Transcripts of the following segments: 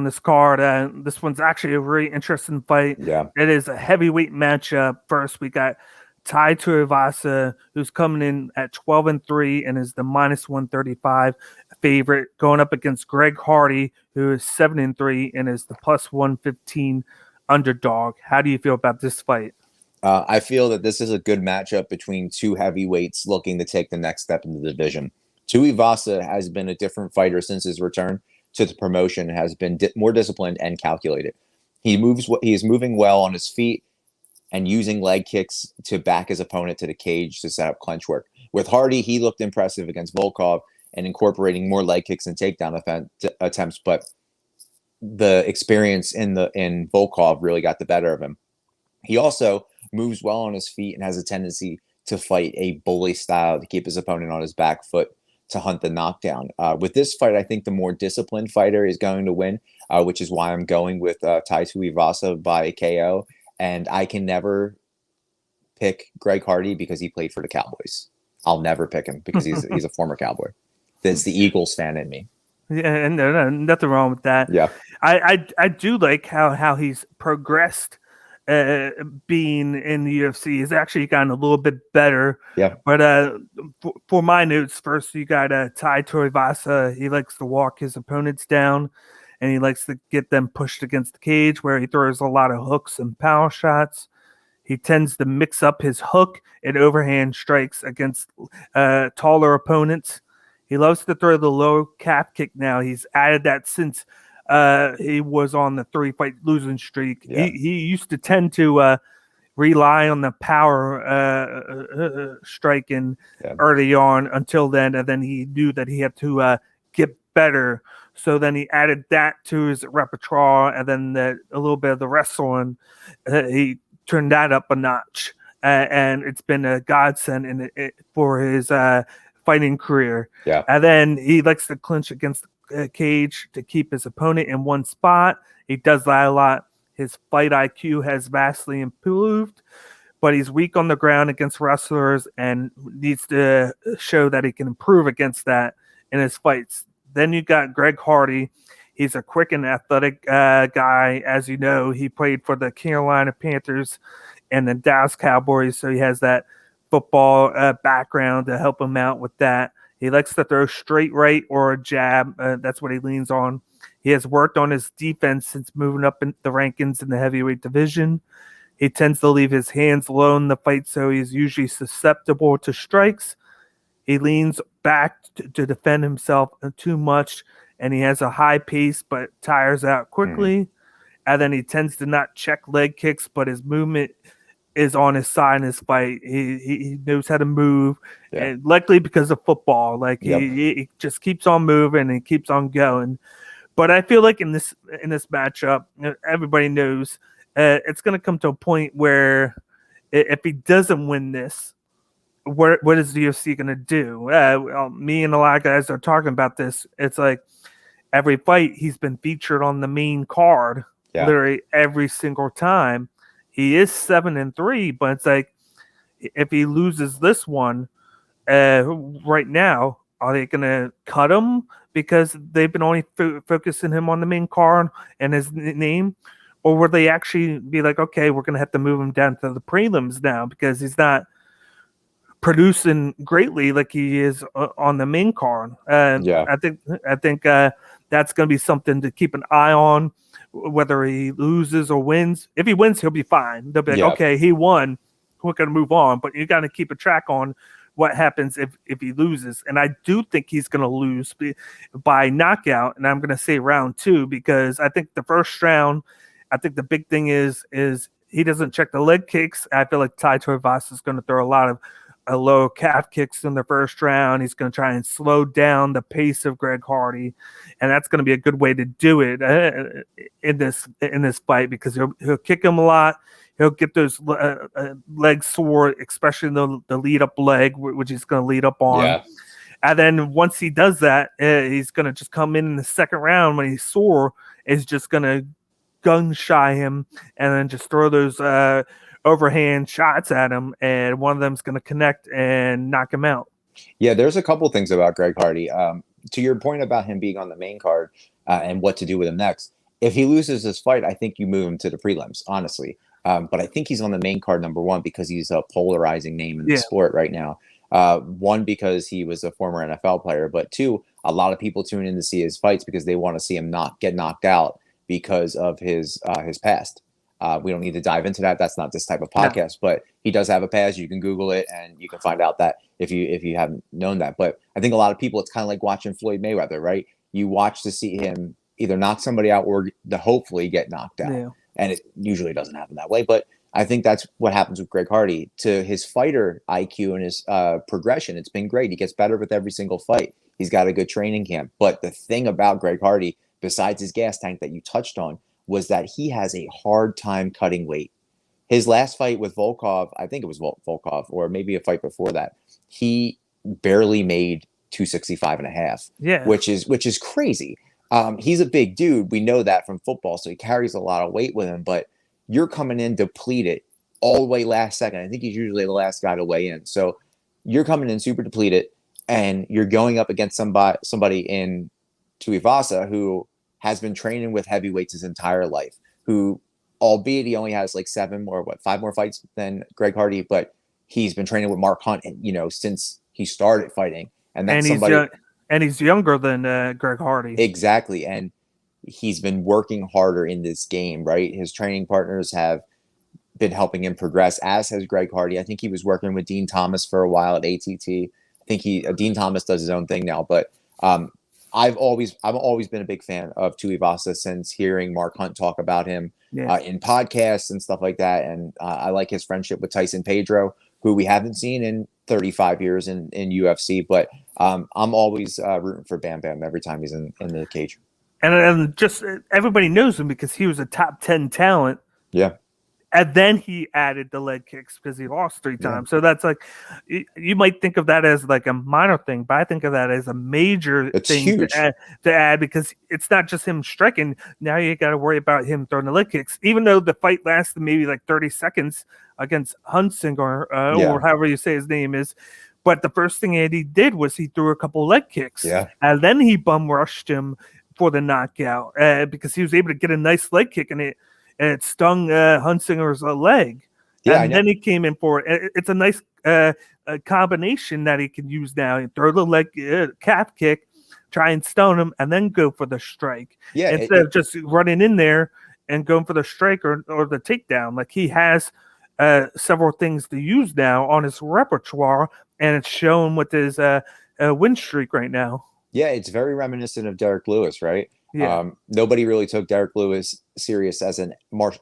on this card. This one's actually a really interesting fight. Yeah. It is a heavyweight matchup. First, we got Tai Tuivasa, who's coming in at 12-3 and is the -135 favorite, going up against Greg Hardy, who is 7-3 and is the +115 underdog. How do you feel about this fight? I feel that this is a good matchup between two heavyweights looking to take the next step in the division. Tuivasa has been a different fighter since his return to the promotion, has been more disciplined and calculated. He is moving well on his feet and using leg kicks to back his opponent to the cage to set up clinch work. With Hardy, he looked impressive against Volkov and incorporating more leg kicks and takedown attempts, but the experience in Volkov really got the better of him. He also moves well on his feet and has a tendency to fight a bully style to keep his opponent on his back foot to hunt the knockdown. With this fight, I think the more disciplined fighter is going to win, which is why I'm going with Tai Tuivasa by KO. And I can never pick Greg Hardy because he played for the Cowboys. I'll never pick him because he's a former Cowboy. That's the Eagles fan in me. Yeah, and nothing wrong with that. Yeah, I do like how he's progressed. Being in the UFC, he's actually gotten a little bit better. Yeah. But for my notes, first you got Tai Tuivasa. He likes to walk his opponents down, and he likes to get them pushed against the cage, where he throws a lot of hooks and power shots. He tends to mix up his hook and overhand strikes against taller opponents. He loves to throw the low calf kick now. He's added that since he was on the 3-fight losing streak. Yeah. He used to tend to rely on the power striking early on until then, and then he knew that he had to get better. So then he added that to his repertoire, and then a little bit of the wrestling. He turned that up a notch, and it's been a godsend for his fighting career. Yeah. And then he likes to clinch against the cage to keep his opponent in one spot. He does that a lot. His fight IQ has vastly improved, but he's weak on the ground against wrestlers and needs to show that he can improve against that in his fights. Then you got Greg Hardy. He's a quick and athletic guy. As you know, he played for the Carolina Panthers and the Dallas Cowboys, so he has that football background to help him out with that. He likes to throw straight right or a jab. That's what he leans on. He has worked on his defense since moving up in the rankings in the heavyweight division. He tends to leave his hands low in the fight, so he's usually susceptible to strikes. He leans back to defend himself too much, and he has a high pace but tires out quickly. And then he tends to not check leg kicks, but his movement is on his side in his fight. He knows how to move, and likely because of football. Like he just keeps on moving and keeps on going. But I feel like in this matchup, everybody knows it's going to come to a point where if he doesn't win this, what is the UFC going to do? Me and a lot of guys are talking about this. It's like every fight he's been featured on the main card, literally every single time. He is 7-3, but it's like if he loses this one right now, are they going to cut him because they've been only focusing him on the main card and his name? Or would they actually be like, okay, we're going to have to move him down to the prelims now because he's not producing greatly like he is on the main card? I think that's going to be something to keep an eye on, whether he loses or wins. If he wins, he'll be fine. They'll be like, okay, he won. We're going to move on. But you got to keep a track on what happens if he loses. And I do think he's going to lose by knockout. And I'm going to say round 2 because I think the first round, I think the big thing is he doesn't check the leg kicks. I feel like Tai Tuivasa is going to throw a lot of low calf kicks in the first round. He's going to try and slow down the pace of Greg Hardy, and that's going to be a good way to do it in this fight because he'll kick him a lot. He'll get those legs sore, especially the lead up leg, which he's going to lead up on. Yeah. And then once he does that, he's going to just come in the second round when he's sore. Is just going to gun shy him and then just throw those overhand shots at him, and one of them's going to connect and knock him out. Yeah, there's a couple things about Greg Hardy. To your point about him being on the main card and what to do with him next, if he loses this fight, I think you move him to the prelims, honestly. But I think he's on the main card number one because he's a polarizing name in the sport right now. One, because he was a former NFL player, but two, a lot of people tune in to see his fights because they want to see him not get knocked out because of his past. We don't need to dive into that. That's not this type of podcast, but he does have a past. You can Google it and you can find out that if you haven't known that. But I think a lot of people, it's kind of like watching Floyd Mayweather, right? You watch to see him either knock somebody out or to hopefully get knocked out. Yeah. And it usually doesn't happen that way. But I think that's what happens with Greg Hardy. To his fighter IQ and his progression, it's been great. He gets better with every single fight. He's got a good training camp. But the thing about Greg Hardy, besides his gas tank that you touched on, was that he has a hard time cutting weight. His last fight with Volkov, I think it was Volkov, or maybe a fight before that, he barely made 265.5. Yeah, which is crazy. He's a big dude. We know that from football, so he carries a lot of weight with him. But you're coming in depleted all the way last second. I think he's usually the last guy to weigh in. So you're coming in super depleted, and you're going up against somebody in Tuivasa who has been training with heavyweights his entire life, who, albeit he only has like 5 more fights than Greg Hardy, but he's been training with Mark Hunt, since he started fighting. And that's he's younger than Greg Hardy. Exactly. And he's been working harder in this game, right? His training partners have been helping him progress, as has Greg Hardy. I think he was working with Dean Thomas for a while at ATT. I think Dean Thomas does his own thing now, but I've always been a big fan of Tuivasa since hearing Mark Hunt talk about him in podcasts and stuff like that. And I like his friendship with Tyson Pedro, who we haven't seen in 35 years in UFC, but I'm always rooting for Bam Bam every time he's in the cage. And just everybody knows him because he was a top 10 talent. Yeah. And then he added the leg kicks because he lost 3 times. Yeah. So that's like, you might think of that as like a minor thing, but I think of that as a major thing to add because it's not just him striking. Now you got to worry about him throwing the leg kicks, even though the fight lasted maybe like 30 seconds against Hunsinger or however you say his name is. But the first thing Eddie did was he threw a couple leg kicks. Yeah. And then he bum rushed him for the knockout because he was able to get a nice leg kick and it stung Hunsinger's leg. Yeah, and then he came in for it. It's a nice combination that he can use now. He throw the leg calf kick, try and stun him, and then go for the strike. Yeah, instead of just running in there and going for the strike or the takedown. Like he has several things to use now on his repertoire, and it's shown with his win streak right now. Yeah, it's very reminiscent of Derek Lewis, right? Yeah. Nobody really took Derek Lewis serious as a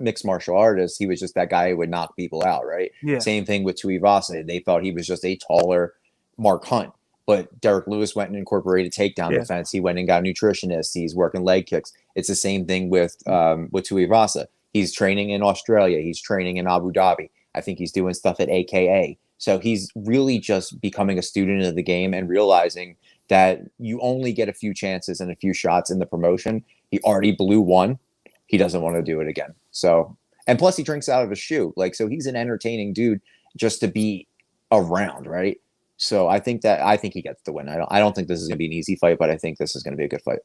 mixed martial artist. He was just that guy who would knock people out, right? Yeah. Same thing with Tuivasa. They thought he was just a taller Mark Hunt. But Derek Lewis went and incorporated takedown defense. He went and got a nutritionist. He's working leg kicks. It's the same thing with Tuivasa. He's training in Australia. He's training in Abu Dhabi. I think he's doing stuff at AKA. So he's really just becoming a student of the game and realizing that you only get a few chances and a few shots in the promotion. He already blew one. He doesn't want to do it again. So, and plus he drinks out of a shoe. Like, so he's an entertaining dude just to be around, right? So I think he gets the win. I don't think this is going to be an easy fight, but I think this is going to be a good fight.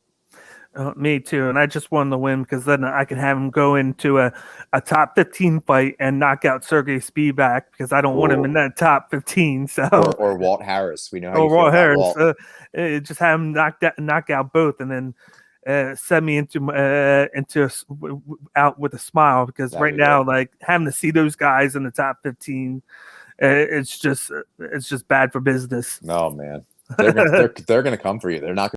Me too, and I just wanted to win because then I can have him go into a top 15 fight and knock out Sergey Spivak because I don't want him in that top 15. So or Walt Harris, we know how you feel about Walt. Just have him knock out both, and then send me into out with a smile because right now, like having to see those guys in the top 15, it's just bad for business. No, man, they're gonna come for you. They're not.